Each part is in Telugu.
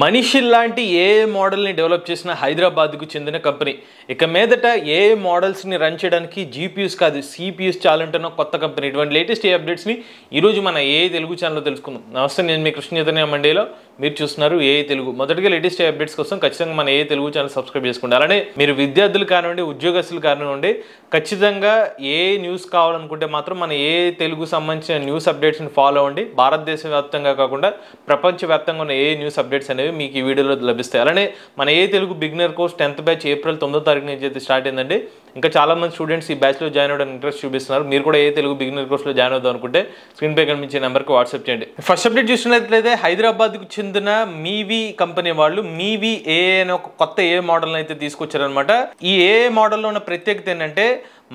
మనిషి లాంటి ఏఏ మోడల్ని డెవలప్ చేసిన హైదరాబాద్కు చెందిన కంపెనీ. ఇక మీదట ఏఏ మోడల్స్ని రన్ చేయడానికి జీపీయూస్ కాదు సిపియూస్ చాలంటున్న కొత్త కంపెనీ. ఇటువంటి లేటెస్ట్ ఏ అప్డేట్స్ని ఈరోజు మన ఏఐ తెలుగు ఛానల్లో తెలుసుకుందాం. నమస్తే, నేను మీ కృష్ణ చైతన్య మండేలో, మీరు చూస్తున్నారు ఏఐ తెలుగు. మొదటిగా లేటెస్ట్ ఏ అప్డేట్స్ కోసం ఖచ్చితంగా మన ఏఐ తెలుగు ఛానల్ సబ్స్క్రైబ్ చేసుకోండి. అలానే మీరు విద్యార్థులు కానివ్వండి, ఉద్యోగస్తులు కానివ్వండి, ఖచ్చితంగా ఏ న్యూస్ కావాలనుకుంటే మాత్రం మన ఏఐ తెలుగు సంబంధించిన న్యూస్ అప్డేట్స్ని ఫాలో అవ్వండి. భారతదేశ వ్యాప్తంగా కాకుండా ప్రపంచవ్యాప్తంగా ఉన్న ఏ న్యూస్ అప్డేట్స్ అనేవి మీకు ఈ వీడియోలో లభిస్తాయి. అలానే మన ఏ Telugu beginner course 10th batch April 9వ తారీఖు నుంచి అయితే స్టార్ట్ అయిందండి. ఇంకా చాలా మంది స్టూడెంట్స్ ఈ బ్యాచ్లో జాయిన్ అవ్వడానికి ఇంట్రెస్ట్ చూపిస్తున్నారు. మీరు కూడా ఏ తెలుగు బిగినర్ కోర్స్లో జాయిన్ అవుదాం అనుకుంటే స్క్రీన్ పై కనిపించే నెంబర్కి వాట్సాప్ చేయండి. ఫస్ట్ అప్డేట్ చూసినట్లయితే హైదరాబాద్కు చెందిన మీవీ కంపెనీ వాళ్ళు మీవీ ఏఏ అనే ఒక కొత్త ఏ మోడల్ని అయితే తీసుకొచ్చారనమాట. ఈ ఏ మోడల్లో ఉన్న ప్రత్యేకత ఏంటంటే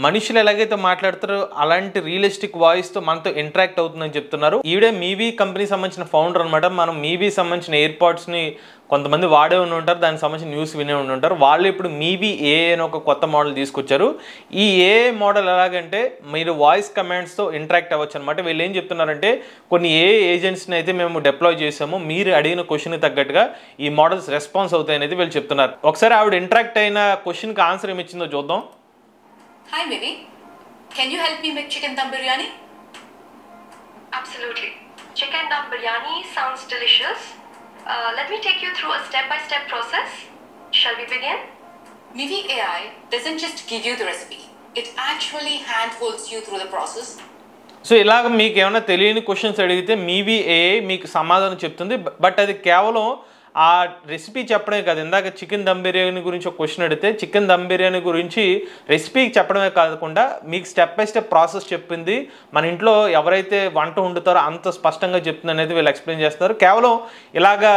మనుషులు ఎలాగైతే మాట్లాడతారో అలాంటి రియలిస్టిక్ వాయిస్తో మనతో ఇంటరాక్ట్ అవుతుందని చెప్తున్నారు. ఈవిడే మీవీ కంపెనీ సంబంధించిన ఫౌండర్ అనమాట. మనం మీవీ సంబంధించిన ఎయిర్పాడ్స్ని కొంతమంది వాడే ఉండి ఉంటారు, దానికి సంబంధించిన న్యూస్ వినే ఉండి ఉంటారు. వాళ్ళు ఇప్పుడు మీవీ ఏఏ అని ఒక కొత్త మోడల్ తీసుకొచ్చారు. ఈ ఏఏ మోడల్ ఎలాగంటే మీరు వాయిస్ కమాండ్స్తో ఇంటరాక్ట్ అవ్వచ్చు అనమాట. వీళ్ళు ఏం చెప్తున్నారంటే కొన్ని ఏఏ ఏజెంట్స్ని అయితే మేము డిప్లాయ్ చేసాము, మీరు అడిగిన క్వశ్చన్కి తగ్గట్టుగా ఈ మోడల్స్ రెస్పాన్స్ అవుతాయని అయితే వీళ్ళు చెప్తున్నారు. ఒకసారి ఆవిడ ఇంటరాక్ట్ అయిన క్వశ్చన్కి ఆన్సర్ ఏమి ఇచ్చిందో చూద్దాం. Hi Mimi, can you help me make chicken dum biryani? Absolutely. Chicken dum biryani sounds delicious. Let me take you through a step-by-step process. Shall we begin? Mimi AI doesn't just give you the recipe. It actually handholds you through the process. So ఇలాగ మీకు ఏమైనా తెలియని క్వశ్చన్స్ అడిగితే మీవీ ఏఐ మీకు సమాధానం చెప్తుంది. బట్ అది కేవలం ఆ రెసిపీ చెప్పడమే కాదు. ఇందాక చికెన్ దమ్ బిర్యానీ గురించి ఒక క్వశ్చన్ అడిగితే చికెన్ దమ్ బిర్యానీ గురించి రెసిపీ చెప్పడమే కాకుండా మీకు స్టెప్ బై స్టెప్ ప్రాసెస్ చెప్పింది. మన ఇంట్లో ఎవరైతే వంట వండుతారో అంత స్పష్టంగా చెప్తుంది అనేది వీళ్ళు ఎక్స్ప్లెయిన్ చేస్తారు. కేవలం ఇలాగా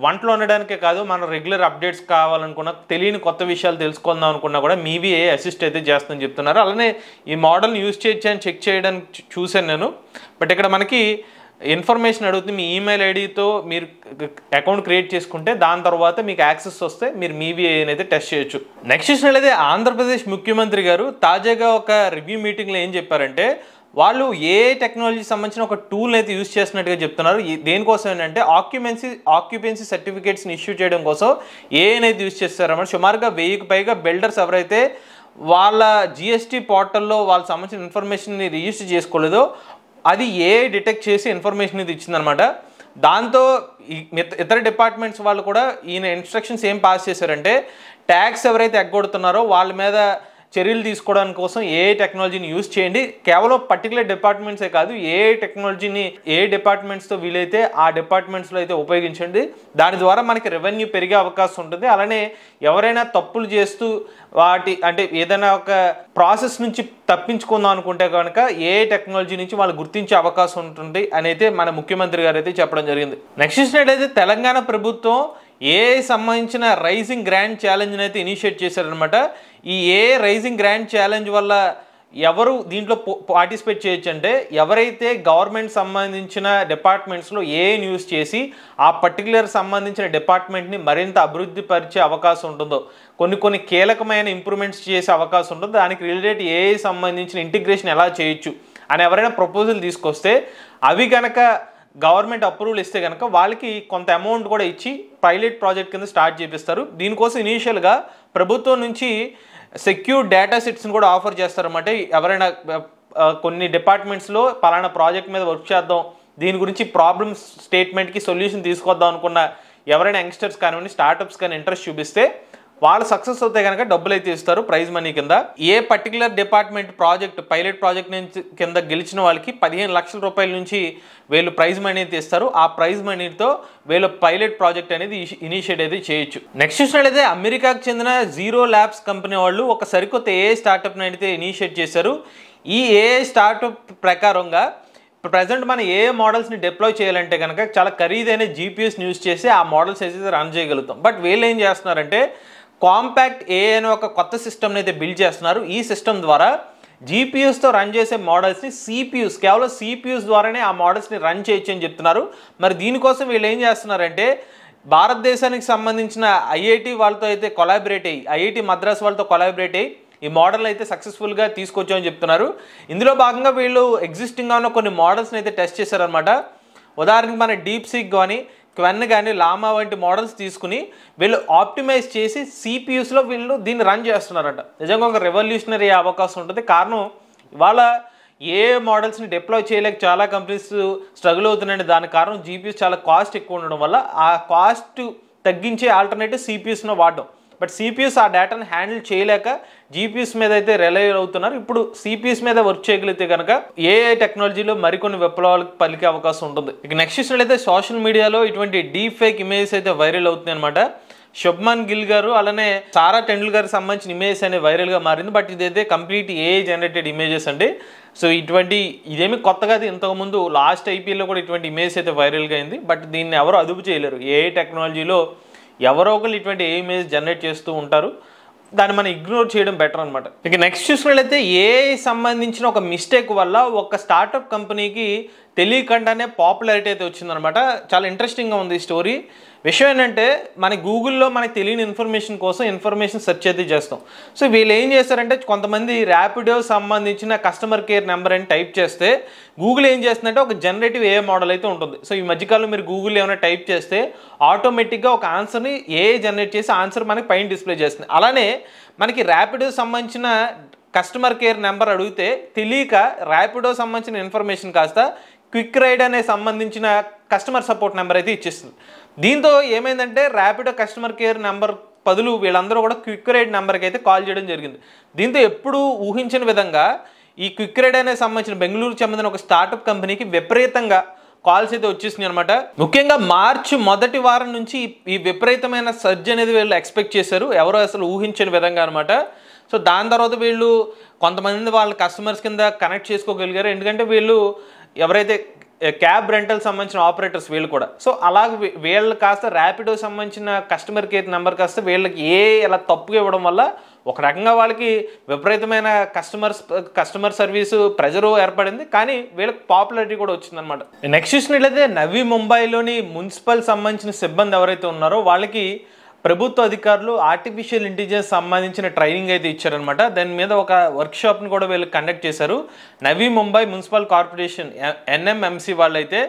వంటలు వండడానికే కాదు, మనం రెగ్యులర్ అప్డేట్స్ కావాలనుకున్నా, తెలియని కొత్త విషయాలు తెలుసుకుందాం అనుకున్నా కూడా మీవీ ఏఐ అసిస్ట్ అయితే చేస్తుందని చెప్తున్నారు. అలానే ఈ మోడల్ని యూజ్ చేయొచ్చు అని చెక్ చేయడానికి చూశాను నేను. బట్ ఇక్కడ మనకి ఇన్ఫర్మేషన్ అడుగుతుంది. మీ ఈమెయిల్ ఐడితో మీరు అకౌంట్ క్రియేట్ చేసుకుంటే దాని తర్వాత మీకు యాక్సెస్ వస్తే మీరు మీవీ ఏఐని అయితే టెస్ట్ చేయొచ్చు. నెక్స్ట్ చూసినట్లయితే ఆంధ్రప్రదేశ్ ముఖ్యమంత్రి గారు తాజాగా ఒక రివ్యూ మీటింగ్లో ఏం చెప్పారంటే వాళ్ళు ఏ టెక్నాలజీకి సంబంధించిన ఒక టూల్ని అయితే యూజ్ చేస్తున్నట్టుగా చెప్తున్నారు. దేనికోసం ఏంటంటే ఆక్యుపెన్సీ సర్టిఫికేట్స్ని ఇష్యూ చేయడం కోసం ఏఐని అయితే యూజ్ చేస్తారన్నమాట. సుమారుగా 1000కి పైగా బిల్డర్స్ ఎవరైతే వాళ్ళ జిఎస్టీ పోర్టల్లో వాళ్ళకి సంబంధించిన ఇన్ఫర్మేషన్ని రిజిస్టర్ చేసుకోలేదో అది ఏఐ డిటెక్ట్ చేసి ఇన్ఫర్మేషన్ ఇది ఇచ్చిందనమాట. దాంతో ఇతర డిపార్ట్మెంట్స్ వాళ్ళు కూడా ఈయన ఇన్స్ట్రక్షన్స్ ఏం పాస్ చేశారంటే ట్యాక్స్ ఎవరైతే ఎగ్గొడుతున్నారో వాళ్ళ మీద చర్యలు తీసుకోవడానికి కోసం ఏఐ టెక్నాలజీని యూజ్ చేయండి. కేవలం పర్టికులర్ డిపార్ట్మెంట్సే కాదు, ఏఐ టెక్నాలజీని ఏ డిపార్ట్మెంట్స్తో వీలైతే ఆ డిపార్ట్మెంట్స్లో అయితే ఉపయోగించండి. దాని ద్వారా మనకి రెవెన్యూ పెరిగే అవకాశం ఉంటుంది. అలానే ఎవరైనా తప్పులు చేస్తూ అంటే ఏదైనా ఒక ప్రాసెస్ నుంచి తప్పించుకుందాం అనుకుంటే కనుక ఏఐ టెక్నాలజీ నుంచి వాళ్ళు గుర్తించే అవకాశం ఉంటుంది అని అయితే మన ముఖ్యమంత్రి గారు అయితే చెప్పడం జరిగింది. నెక్స్ట్ చూసినట్లయితే తెలంగాణ ప్రభుత్వం ఏఐ సంబంధించిన రైజింగ్ గ్రాండ్ ఛాలెంజ్ని అయితే ఇనిషియేట్ చేశారనమాట. ఈ ఏఐ రైజింగ్ గ్రాండ్ ఛాలెంజ్ వల్ల ఎవరు దీంట్లో పార్టిసిపేట్ చేయొచ్చు అంటే ఎవరైతే గవర్నమెంట్ సంబంధించిన డిపార్ట్మెంట్స్లో ఏఐని యూజ్ చేసి ఆ పర్టికులర్ సంబంధించిన డిపార్ట్మెంట్ని మరింత అభివృద్ధి పరిచే అవకాశం ఉంటుందో, కొన్ని కీలకమైన ఇంప్రూవ్మెంట్స్ చేసే అవకాశం ఉంటుందో, దానికి రిలేటెడ్ ఏఐ సంబంధించిన ఇంటిగ్రేషన్ ఎలా చేయొచ్చు అని ఎవరైనా ప్రపోజల్ తీసుకొస్తే అవి కనుక గవర్నమెంట్ అప్రూవల్ ఇస్తే కనుక వాళ్ళకి కొంత అమౌంట్ కూడా ఇచ్చి పైలట్ ప్రాజెక్ట్ కింద స్టార్ట్ చేపిస్తారు. దీనికోసం ఇనీషియల్గా ప్రభుత్వం నుంచి సెక్యూర్ డేటా సెట్స్ని కూడా ఆఫర్ చేస్తారన్నమాట. ఎవరైనా కొన్ని డిపార్ట్మెంట్స్లో పలానా ప్రాజెక్ట్ మీద వర్క్ చేద్దాం, దీని గురించి ప్రాబ్లమ్స్ స్టేట్మెంట్కి సొల్యూషన్ తీసుకొద్దాం అనుకున్న ఎవరైనా యంగ్స్టర్స్ కానివ్వండి, స్టార్టప్స్ కానీ ఇంట్రెస్ట్ చూపిస్తే వాళ్ళు సక్సెస్ అవుతే కనుక డబ్బులు అయితే ఇస్తారు ప్రైజ్ మనీ కింద. A particular department project pilot project నుంచి కింద గెలిచిన వాళ్ళకి 15 లక్షల రూపాయల నుంచి వీళ్ళు ప్రైజ్ మనీ అయితే ఇస్తారు. ఆ ప్రైజ్ మనీతో వీళ్ళు పైలట్ ప్రాజెక్ట్ అనేది ఇనిషియేట్ అయితే చేయొచ్చు. నెక్స్ట్ చూసినట్లయితే అమెరికాకు చెందిన జీరో ల్యాబ్స్ కంపెనీ వాళ్ళు ఒక సరికొత్త ఏఐ స్టార్టప్ని అయితే ఇనిషియేట్ చేశారు. ఈ ఏఐ స్టార్టప్ ప్రకారంగా ప్రజెంట్ మన ఏ మోడల్స్ని డిప్లాయ్ చేయాలంటే కనుక చాలా ఖరీదైన జీపీఎస్ని యూజ్ చేసి ఆ మోడల్స్ అయితే రన్ చేయగలుగుతాం. బట్ వీళ్ళు ఏం చేస్తున్నారంటే కాంపాక్ట్ ఏఐ అనే ఒక కొత్త సిస్టమ్ని అయితే బిల్డ్ చేస్తున్నారు. ఈ సిస్టమ్ ద్వారా జీపీయూస్తో రన్ చేసే మోడల్స్ని కేవలం సిపియూస్ ద్వారానే ఆ మోడల్స్ని రన్ చేయొచ్చు అని చెప్తున్నారు. మరి దీనికోసం వీళ్ళు ఏం చేస్తున్నారంటే భారతదేశానికి సంబంధించిన ఐఐటి వాళ్ళతో అయితే కొలాబరేట్ అయ్యి, ఐఐటి మద్రాస్ వాళ్ళతో కొలాబరేట్ అయ్యి ఈ మోడల్ అయితే సక్సెస్ఫుల్గా తీసుకొచ్చామని చెప్తున్నారు. ఇందులో భాగంగా వీళ్ళు ఎగ్జిస్టింగ్గా ఉన్న కొన్ని మోడల్స్ని అయితే టెస్ట్ చేశారనమాట. ఉదాహరణకి మన డీప్ సీక్ కానీ క్వెన్ కానీ లామా వంటి మోడల్స్ తీసుకుని వీళ్ళు ఆప్టిమైజ్ చేసి సిపియూస్లో వీళ్ళు దీన్ని రన్ చేస్తున్నారట. నిజంగా ఒక రెవల్యూషనరీ అవకాశం ఉంటుంది. కారణం ఇవాళ ఏ మోడల్స్ని డిప్లాయ్ చేయలేక చాలా కంపెనీస్ స్ట్రగుల్ అవుతున్నాయండి. దానికి కారణం జీపీయూస్ చాలా కాస్ట్ ఎక్కువ ఉండడం వల్ల ఆ కాస్ట్ తగ్గించే ఆల్టర్నేటివ్ సిపియూస్ను వాడడం. బట్ సిపియూస్ ఆ డేటాను హ్యాండిల్ చేయలేక జీపీయూస్ మీద అయితే రిలై అవుతున్నారు. ఇప్పుడు సిపియూస్ మీద వర్క్ చేయగలిగితే కనుక ఏఐ టెక్నాలజీలో మరికొన్ని విప్లవాలకు పలికే అవకాశం ఉంటుంది. ఇక నెక్స్ట్ చూసినట్లయితే సోషల్ మీడియాలో ఇటువంటి డీప్ ఫేక్ ఇమేజెస్ అయితే వైరల్ అవుతున్నాయి అనమాట. శుభ్మన్ గిల్ గారు అలానే సారా టెండూల్కర్ సంబంధించిన ఇమేజెస్ అనేది వైరల్గా మారింది. బట్ ఇదైతే కంప్లీట్ ఏఐ జనరేటెడ్ ఇమేజెస్ అండి. సో ఇదేమి కొత్తగా ఇంతకుముందు లాస్ట్ ఐపీఎల్లో కూడా ఇటువంటి ఇమేజ్ అయితే వైరల్గా అయింది. బట్ దీన్ని ఎవరు అదుపు చేయలేరు. ఏఐ టెక్నాలజీలో ఎవరో ఒకరు ఇటువంటి ఏ ఇమేజ్ జనరేట్ చేస్తూ ఉంటారు. దాన్ని మనం ఇగ్నోర్ చేయడం బెటర్ అనమాట. ఇక నెక్స్ట్ చూసినట్లయితే ఏఐ సంబంధించిన ఒక మిస్టేక్ వల్ల ఒక స్టార్టప్ కంపెనీకి తెలియకుండానే పాపులారిటీ అయితే వచ్చిందనమాట. చాలా ఇంట్రెస్టింగ్గా ఉంది ఈ స్టోరీ. విషయం ఏంటంటే మన గూగుల్లో మనకి తెలియని ఇన్ఫర్మేషన్ కోసం ఇన్ఫర్మేషన్ సెర్చ్ అయితే చేస్తాం. సో వీళ్ళు ఏం చేస్తారంటే కొంతమంది ర్యాపిడో సంబంధించిన కస్టమర్ కేర్ నెంబర్ అని టైప్ చేస్తే గూగుల్ ఏం చేస్తుందంటే ఒక జనరేటివ్ ఏఐ మోడల్ అయితే ఉంటుంది. సో ఈ మధ్యకాలంలో మీరు గూగుల్ ఏమైనా టైప్ చేస్తే ఆటోమేటిక్గా ఒక ఆన్సర్ని ఏఐ జనరేట్ చేసి ఆన్సర్ మనకి పైన డిస్ప్లే చేస్తుంది. అలానే మనకి ర్యాపిడో సంబంధించిన కస్టమర్ కేర్ నెంబర్ అడిగితే తెలియక ర్యాపిడో సంబంధించిన ఇన్ఫర్మేషన్ కాస్త క్విక్ రైడ్ అనే సంబంధించిన కస్టమర్ సపోర్ట్ నెంబర్ అయితే ఇచ్చేస్తుంది. దీంతో ఏమైందంటే ర్యాపిడో కస్టమర్ కేర్ నెంబర్ బదులు వీళ్ళందరూ కూడా క్విక్ రైడ్ నెంబర్కి అయితే కాల్ చేయడం జరిగింది. దీంతో ఎప్పుడూ ఊహించని విధంగా ఈ క్విక్ రైడ్ అనే సంబంధించిన బెంగళూరుకు చెందిన ఒక స్టార్టప్ కంపెనీకి విపరీతంగా కాల్స్ అయితే వచ్చేసినాయి అనమాట. ముఖ్యంగా మార్చి మొదటి వారం నుంచి ఈ విపరీతమైన సర్జ్ అనేది వీళ్ళు ఎక్స్పెక్ట్ చేశారు, ఎవరో అసలు ఊహించని విధంగా అనమాట. సో దాని తర్వాత వీళ్ళు కొంతమంది వాళ్ళ కస్టమర్స్ కింద కనెక్ట్ చేసుకోగలిగారు. ఎందుకంటే వీళ్ళు ఎవరైతే క్యాబ్ రెంటల్ సంబంధించిన ఆపరేటర్స్ వీళ్ళు కూడా. సో అలాగే వీళ్ళు కాస్త ర్యాపిడో సంబంధించిన కస్టమర్ కేర్ నెంబర్ కాస్త వీళ్ళకి ఎలా తప్పుగా ఇవ్వడం వల్ల ఒక రకంగా వాళ్ళకి విపరీతమైన కస్టమర్ సర్వీసు ప్రెజరు ఏర్పడింది. కానీ వీళ్ళకి పాపులారిటీ కూడా వచ్చిందనమాట. నెక్స్ట్ చూసినట్లయితే నవీ ముంబైలోని మున్సిపల్ సంబంధించిన సిబ్బంది ఎవరైతే ఉన్నారో వాళ్ళకి ప్రభుత్వ అధికారులు ఆర్టిఫిషియల్ ఇంటెలిజెన్స్ సంబంధించిన ట్రైనింగ్ అయితే ఇచ్చారనమాట. దాని మీద ఒక వర్క్షాప్ని కూడా వీళ్ళు కండక్ట్ చేశారు. నవీ ముంబై మున్సిపల్ కార్పొరేషన్ NMMC వాళ్ళు అయితే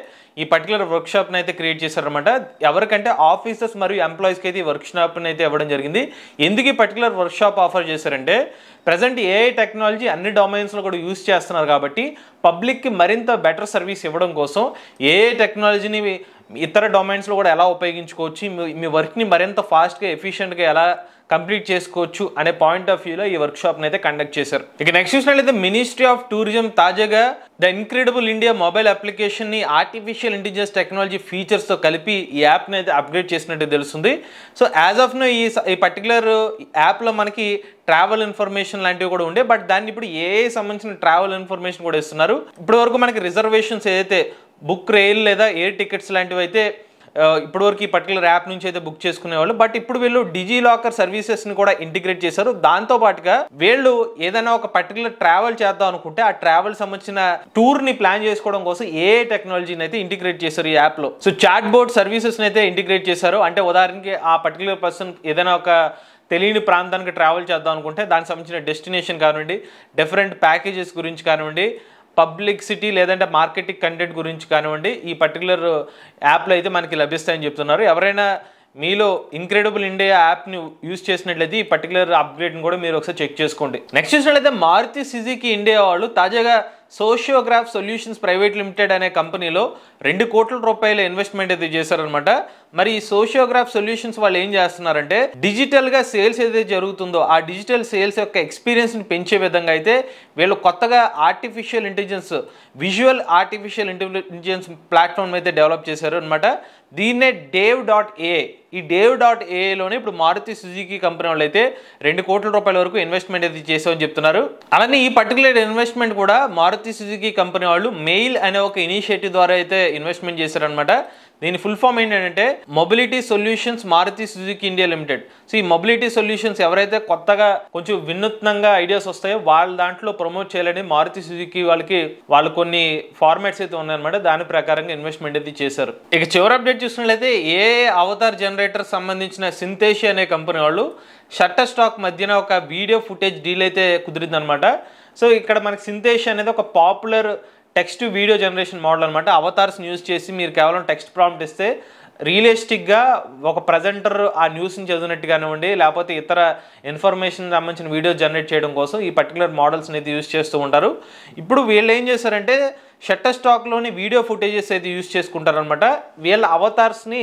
ఈ పర్టికులర్ వర్క్షాప్ని అయితే క్రియేట్ చేశారనమాట. ఎవరికంటే ఆఫీసర్స్ మరియు ఎంప్లాయీస్కి అయితే ఈ వర్క్షాప్ని అయితే ఇవ్వడం జరిగింది. ఎందుకు ఈ పర్టికులర్ వర్క్షాప్ ఆఫర్ చేశారంటే ప్రజెంట్ ఏఐ టెక్నాలజీ అన్ని డొమైన్స్లో కూడా యూజ్ చేస్తున్నారు కాబట్టి పబ్లిక్కి మరింత బెటర్ సర్వీస్ ఇవ్వడం కోసం ఏఐ టెక్నాలజీని ఇతర డొమైన్స్లో కూడా ఎలా ఉపయోగించుకోవచ్చు, మీ వర్క్ని మరింత ఫాస్ట్గా ఎఫిషియెంట్గా ఎలా కంప్లీట్ చేసుకోవచ్చు అనే పాయింట్ ఆఫ్ వ్యూలో ఈ వర్క్షాప్ని అయితే కండక్ట్ చేశారు. ఇక నెక్స్ట్ చూసినట్లయితే మినిస్ట్రీ ఆఫ్ టూరిజం తాజాగా ద ఇన్క్రెడిబుల్ ఇండియా మొబైల్ అప్లికేషన్ని ఆర్టిఫిషియల్ ఇంటెలిజెన్స్ టెక్నాలజీ ఫీచర్స్తో కలిపి ఈ యాప్ని అయితే అప్గ్రేడ్ చేసినట్టు తెలుస్తుంది. సో యాజ్ ఆఫ్ నో ఈ పర్టికులర్ యాప్లో మనకి ట్రావెల్ ఇన్ఫర్మేషన్ లాంటివి కూడా ఉండే, బట్ దాన్ని ఇప్పుడు ఏఐ సంబంధించిన ట్రావెల్ ఇన్ఫర్మేషన్ కూడా ఇస్తున్నారు. ఇప్పటి వరకు మనకి రిజర్వేషన్స్ ఏదైతే బుక్ రైల్ లేదా ఎయిర్ టికెట్స్ లాంటివి అయితే ఇప్పటివరకు ఈ పర్టికులర్ యాప్ నుంచి అయితే బుక్ చేసుకునేవాళ్ళు. బట్ ఇప్పుడు వీళ్ళు డిజీ లాకర్ సర్వీసెస్ని కూడా ఇంటిగ్రేట్ చేశారు. దాంతో పాటుగా వీళ్ళు ఏదైనా ఒక పర్టికులర్ ట్రావెల్ చేద్దాం అనుకుంటే ఆ ట్రావెల్ సంబంధించిన టూర్ని ప్లాన్ చేసుకోవడం కోసం ఏఐ టెక్నాలజీని అయితే ఇంటిగ్రేట్ చేశారు ఈ యాప్లో. సో చాట్ బోర్డ్ సర్వీసెస్ని అయితే ఇంటిగ్రేట్ చేశారు. అంటే ఉదాహరణకి ఆ పర్టికులర్ పర్సన్ ఏదైనా ఒక తెలియని ప్రాంతానికి ట్రావెల్ చేద్దాం అనుకుంటే దానికి సంబంధించిన డెస్టినేషన్ కానివ్వండి, డిఫరెంట్ ప్యాకేజెస్ గురించి కానివ్వండి, పబ్లిసిటీ లేదంటే మార్కెటింగ్ కంటెంట్ గురించి కానివ్వండి ఈ పర్టికులర్ యాప్లో అయితే మనకి లభిస్తాయని చెప్తున్నారు. ఎవరైనా మీలో ఇన్క్రెడిబుల్ ఇండియా యాప్ని యూజ్ చేసినట్లయితే ఈ పర్టికులర్ అప్గ్రేడ్ని కూడా మీరు ఒకసారి చెక్ చేసుకోండి. నెక్స్ట్ చూసినట్లయితే మారుతి సుజుకి ఇండియా వాళ్ళు తాజాగా సోషియోగ్రాఫ్ సొల్యూషన్స్ ప్రైవేట్ లిమిటెడ్ అనే కంపెనీలో 2 కోట్ల రూపాయల ఇన్వెస్ట్మెంట్ అయితే చేశారనమాట. మరి ఈ సోషియోగ్రాఫ్ సొల్యూషన్స్ వాళ్ళు ఏం చేస్తున్నారంటే డిజిటల్గా సేల్స్ ఏదైతే జరుగుతుందో ఆ డిజిటల్ సేల్స్ యొక్క ఎక్స్పీరియన్స్ని పెంచే విధంగా అయితే వీళ్ళు కొత్తగా artificial intelligence visual artificial intelligence platform అయితే డెవలప్ చేశారు అనమాట. దీన్నే Dave.ai. ఈ Dave.ai ఇప్పుడు మారుతి సుజుకి కంపెనీ వాళ్ళు అయితే 2 కోట్ల రూపాయల వరకు ఇన్వెస్ట్మెంట్ అయితే చేసామని చెప్తున్నారు. అలానే ఈ పర్టికులర్ ఇన్వెస్ట్మెంట్ కూడా మారుతి సుజుకి కంపెనీ వాళ్ళు మెయిల్ అనే ఒక ఇనిషియేటివ్ ద్వారా అయితే ఇన్వెస్ట్మెంట్ చేశారనమాట. దీని ఫుల్ ఫామ్ ఏంటంటే mobility solutions Maruti Suzuki India limited. So ఈ మొబిలిటీ సొల్యూషన్స్ ఎవరైతే కొత్తగా కొంచెం వినూత్నంగా ఐడియాస్ వస్తాయో వాళ్ళ దాంట్లో ప్రమోట్ చేయాలని మారుతి సుజుకి వాళ్ళు కొన్ని ఫార్మాట్స్ అయితే ఉన్నాయన్నమాట. దాని ప్రకారంగా ఇన్వెస్ట్మెంట్ అయితే చేశారు. ఇక చివరి అప్డేట్ చూసినట్లయితే ఏ అవతార్ జనరేటర్ సంబంధించిన సింథేషి అనే కంపెనీ వాళ్ళు షట్టర్ స్టాక్ మధ్యన ఒక వీడియో ఫుటేజ్ డీల్ అయితే కుదిరిందనమాట. సో ఇక్కడ మనకి సింథేషి అనేది ఒక popular text video generation model అనమాట. అవతార్స్ని యూజ్ చేసి మీరు కేవలం టెక్స్ట్ ప్రాంప్ట్ ఇస్తే రియలిస్టిక్గా ఒక ప్రజెంటర్ ఆ న్యూస్ని చదివినట్టు కానివ్వండి, లేకపోతే ఇతర ఇన్ఫర్మేషన్ సంబంధించిన వీడియో జనరేట్ చేయడం కోసం ఈ పర్టికులర్ మోడల్స్ని అయితే యూజ్ చేస్తూ ఉంటారు. ఇప్పుడు వీళ్ళు ఏం చేశారంటే షట్టర్ స్టాక్లోని వీడియో ఫుటేజెస్ అయితే యూజ్ చేసుకుంటారనమాట. వీళ్ళ అవతార్స్ని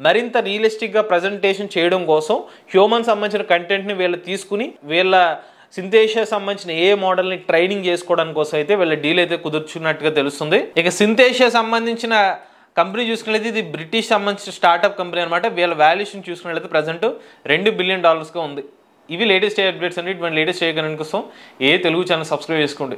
మరింత రియలిస్టిక్గా ప్రజెంటేషన్ చేయడం కోసం హ్యూమన్ సంబంధించిన కంటెంట్ని వీళ్ళు తీసుకుని వీళ్ళ సింథేషియా సంబంధించిన ఏ మోడల్ని ట్రైనింగ్ చేసుకోవడానికి కోసం అయితే వీళ్ళ డీల్ అయితే కుదుర్చున్నట్టుగా తెలుస్తుంది. ఇక సింథేషియా సంబంధించిన కంపెనీ చూసుకున్నట్లయితే ఇది బ్రిటిష్ సంబంధించిన స్టార్ట్అప్ కంపెనీ అనమాట. వీళ్ళ వాల్యుయేషన్ చూసుకున్నట్లయితే ప్రజెంట్ $2 బిలియన్ ఉంది. ఇవి లేటెస్ట్ అప్డేట్స్ అండి. ఇటువంటి లేటెస్ట్ చేయడానికి కోసం తెలుగు ఛానల్ సబ్స్క్రైబ్ చేసుకోండి.